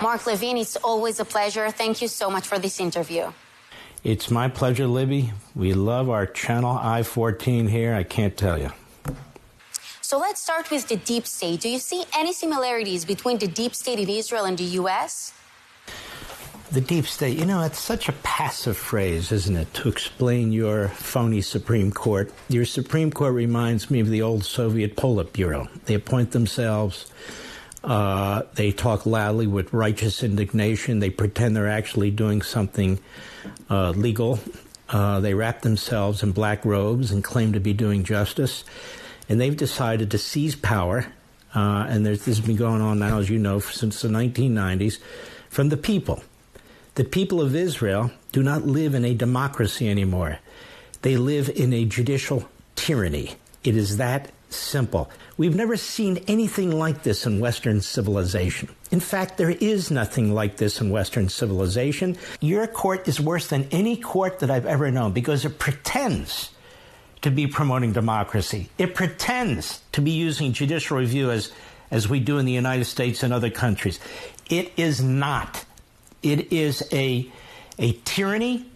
Mark Levine, it's always a pleasure. Thank you so much for this interview. It's my pleasure, Libby. We love our channel I-14 here, I can't tell you. So let's start with the deep state. Do you see any similarities between the deep state in Israel and the U.S.? The deep state, you know, it's such a passive phrase, isn't it, to explain your phony Supreme Court. Your Supreme Court reminds me of the old Soviet Politburo. They appoint themselves. They talk loudly with righteous indignation. They pretend they're actually doing something legal. They wrap themselves in black robes and claim to be doing justice. And they've decided to seize power, and this has been going on now, as you know, since the 1990s, from the people. The people of Israel do not live in a democracy anymore. They live in a judicial tyranny. It is that simple. We've never seen anything like this in Western civilization. In fact, there is nothing like this in Western civilization. Your court is worse than any court that I've ever known because it pretends to be promoting democracy. It pretends to be using judicial review as we do in the United States and other countries. It is not. It is a tyranny.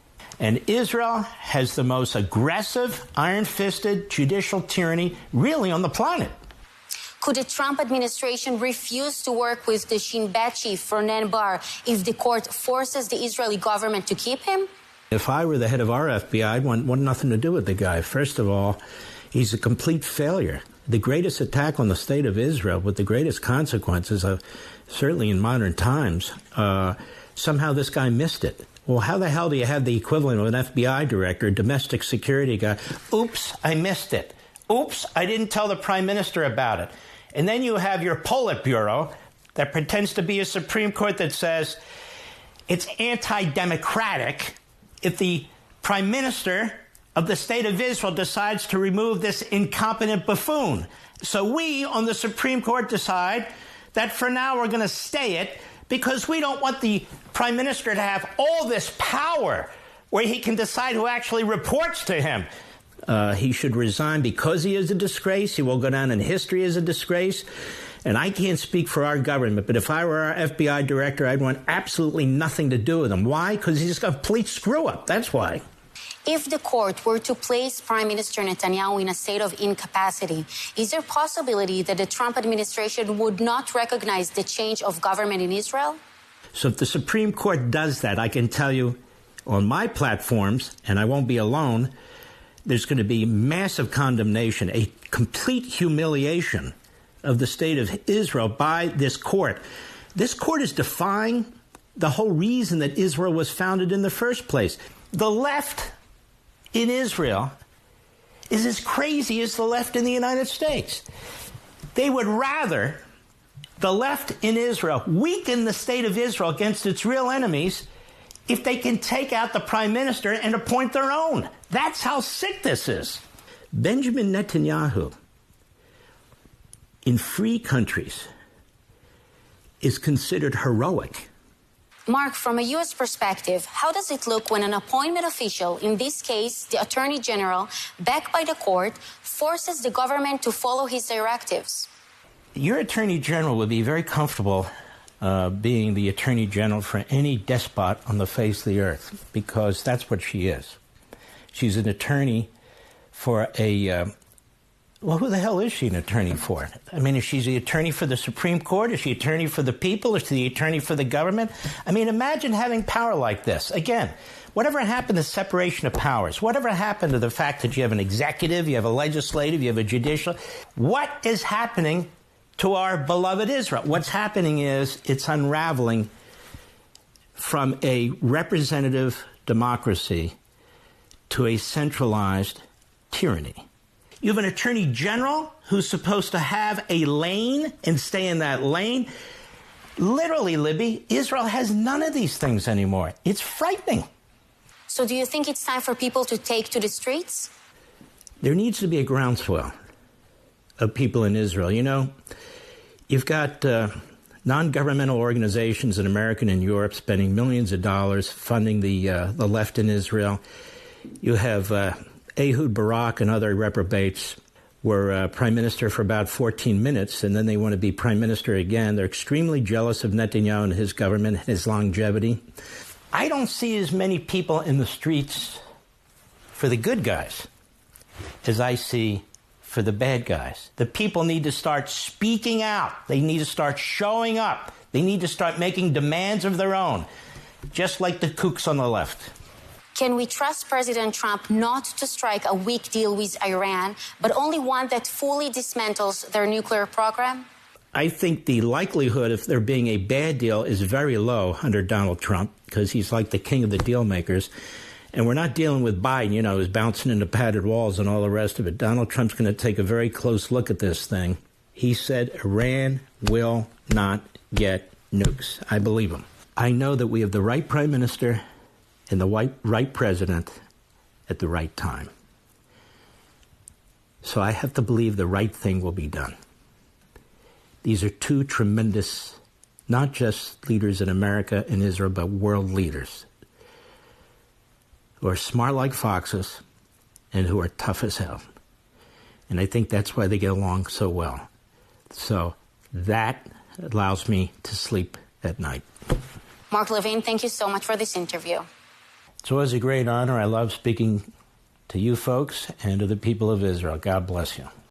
And Israel has the most aggressive, iron-fisted judicial tyranny really on the planet. Could the Trump administration refuse to work with the Shin Bet chief, Ronen Bar, if the court forces the Israeli government to keep him? If I were the head of our FBI, I'd want nothing to do with the guy. First of all, he's a complete failure. The greatest attack on the state of Israel with the greatest consequences, certainly in modern times, somehow this guy missed it. Well, how the hell do you have the equivalent of an FBI director, domestic security guy? Oops, I missed it. Oops, I didn't tell the prime minister about it. And then you have your Politburo that pretends to be a Supreme Court that says it's anti-democratic if the prime minister of the state of Israel decides to remove this incompetent buffoon. So we on the Supreme Court decide that for now we're going to stay it because we don't want the prime minister to have all this power where he can decide who actually reports to him. He should resign because he is a disgrace. He will go down in history as a disgrace. And I can't speak for our government, but if I were our FBI director, I'd want absolutely nothing to do with him. Why? Because he's a complete screw-up. That's why. If the court were to place Prime Minister Netanyahu in a state of incapacity, is there a possibility that the Trump administration would not recognize the change of government in Israel? So if the Supreme Court does that, I can tell you on my platforms, and I won't be alone, there's going to be massive condemnation, a complete humiliation of the state of Israel by this court. This court is defying the whole reason that Israel was founded in the first place. The left in Israel is as crazy as the left in the United States. They would rather the left in Israel weaken the state of Israel against its real enemies if they can take out the prime minister and appoint their own. That's how sick this is. Benjamin Netanyahu, in free countries, is considered heroic. Mark, from a U.S. perspective, how does it look when an appointment official, in this case, the Attorney General, backed by the court, forces the government to follow his directives? Your Attorney General would be very comfortable being the Attorney General for any despot on the face of the earth, because that's what she is. She's an attorney for well, who the hell is she an attorney for? I mean, is she the attorney for the Supreme Court? Is she attorney for the people? Is she the attorney for the government? I mean, imagine having power like this. Again, whatever happened to separation of powers? Whatever happened to the fact that you have an executive, you have a legislative, you have a judicial? What is happening to our beloved Israel? What's happening is it's unraveling from a representative democracy to a centralized tyranny. You have an attorney general who's supposed to have a lane and stay in that lane. Literally, Libby, Israel has none of these things anymore. It's frightening. So do you think it's time for people to take to the streets? There needs to be a groundswell of people in Israel. You know, you've got non-governmental organizations in America and in Europe spending millions of dollars funding the left in Israel. You have Ehud Barak and other reprobates were prime minister for about 14 minutes, and then they want to be prime minister again. They're extremely jealous of Netanyahu and his government, his longevity. I don't see as many people in the streets for the good guys as I see for the bad guys. The people need to start speaking out. They need to start showing up. They need to start making demands of their own, just like the kooks on the left. Can we trust President Trump not to strike a weak deal with Iran, but only one that fully dismantles their nuclear program? I think the likelihood of there being a bad deal is very low under Donald Trump, because he's like the king of the deal makers. And we're not dealing with Biden, who's bouncing into padded walls and all the rest of it. Donald Trump's going to take a very close look at this thing. He said Iran will not get nukes. I believe him. I know that we have the right prime minister and the right president at the right time. So I have to believe the right thing will be done. These are two tremendous, not just leaders in America and Israel, but world leaders who are smart like foxes and who are tough as hell. And I think that's why they get along so well. So that allows me to sleep at night. Mark Levine, thank you so much for this interview. It's always a great honor. I love speaking to you folks and to the people of Israel. God bless you.